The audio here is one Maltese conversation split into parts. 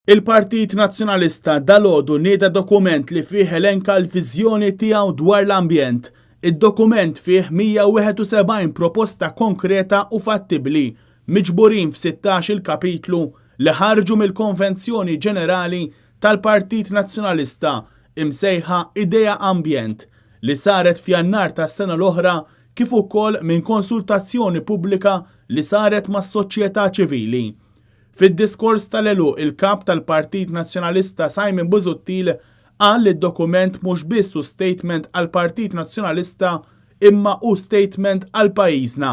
Il-Partit Nazzjonalista dalgħodu nieda dokument li fih elenka l-viżjoni tiegħu dwar l-ambjent. Id-dokument fih 171 proposta konkreta u fattibbli miġburin f'16 il-kapitlu li ħarġu mill-Konvenzjoni Ġenerali tal-Partit Nazzjonalista imsejħa Idea Ambjent li saret f'Jannar tas-sena l-oħra kif ukoll minn konsultazzjoni pubblika li saret mas-soċjetà ċivili. Fid-diskors tal-għeluq il-kap tal-Partit Nazzjonalista Simon Busuttil qal li d-dokument mhux biss hu statement għall-Partit Nazzjonalista imma hu statement għal pajjiżna.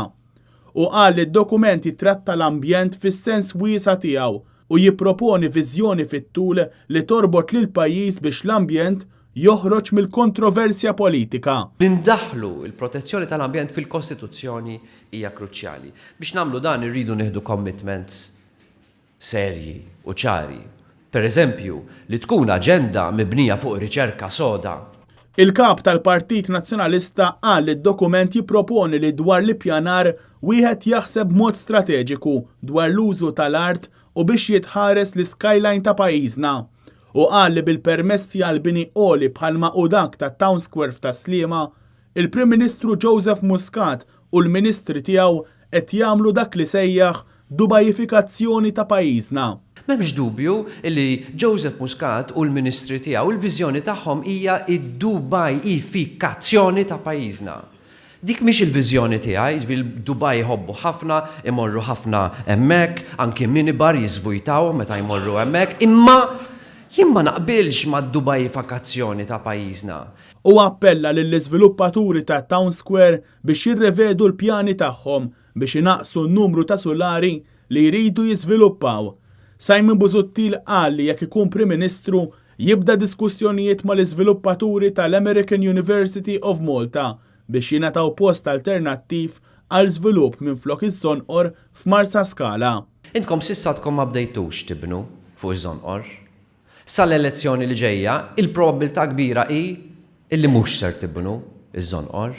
U qal li d-dokument jitratta l-ambjent fis-sens wiesa' tiegħu u jipproponi viżjoni fit-tul li torbot lil pajjiż biex l-ambjent joħroġ mill-kontroversja politika. Nindaħlu il-protezzjoni tal-ambjent fil-Kostituzzjoni hija kruċjali. Biex nagħmlu dan irridu nieħdu commitments serji u ċari. Per eżempju, li tkun aġenda mibnija fuq riċerka soda. Il-kap tal-Partit Nazzjonalista qal li d-dokument jipproponi li dwar l-ippjanar wieħed jaħseb mod strateġiku dwar l-użu tal-art u biex jitħares l-skyline ta' pajjiżna. U qal li bil-permessi għal bini qoli bħalma u dak ta' Town Square ta' Sliema, il-Prim Ministru Joseph Muscat u l-Ministri tiegħu qed jagħmlu dak li sejjaħ dubajifikazzjoni ta' pajjiżna. M'hemmx dubju li Joseph Muscat u l-Ministri tiegħu il-viżjoni tagħhom hija id-dubajifikazzjoni ta' pajjiżna. Dik mhix il-viżjoni tiegħi, Dubai jħobbu ħafna, imorru ħafna hemmhekk, anke minibar jiżvujtaw meta jmorru hemmhekk, imma jien ma naqbilx mad-dubajifikazzjoni ta' pajjiżna. U appella lill-iżviluppaturi ta' Town Square biex jirrevedu l-pjani tagħhom biex inaqsu n-numru ta' solari li jridu jiżviluppaw. Simon Busuttil qal li jekk ikun Prim Ministru jibda diskussjonijiet mal-iżviluppaturi tal-American University of Malta biex jingħataw post alternattiv għal żvilupp minflok iż-żonqor f'Marsa Scala. Intkom s'issa tkom ma bdejtux tibnu fuq iż-żonqor. Sal-elezzjoni li ġejja, il-probabilità kbira hi illi mhux ser tibnu iż-żonqor.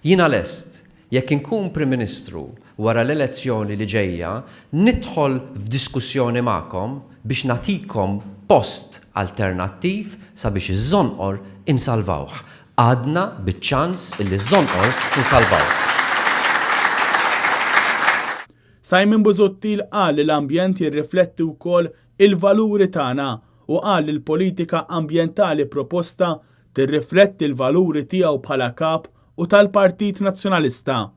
Jiena lest jekk inkun Prim Ministru wara l-elezzjoni li ġejja, nidħol f'diskussjoni magħkom biex nagħtikom post alternattiv sabiex iż-żonqor insalvawh. Għadna biċ-ċans illi ż-żonqor insalvawh. Simon Busuttil qal li l-ambjent jirrifletti wkoll il-valuri tagħna u qal li l-politika ambjentali proposta tirrifletti l-valuri tiegħu bħala kap u tal-Partit Nazzjonalista.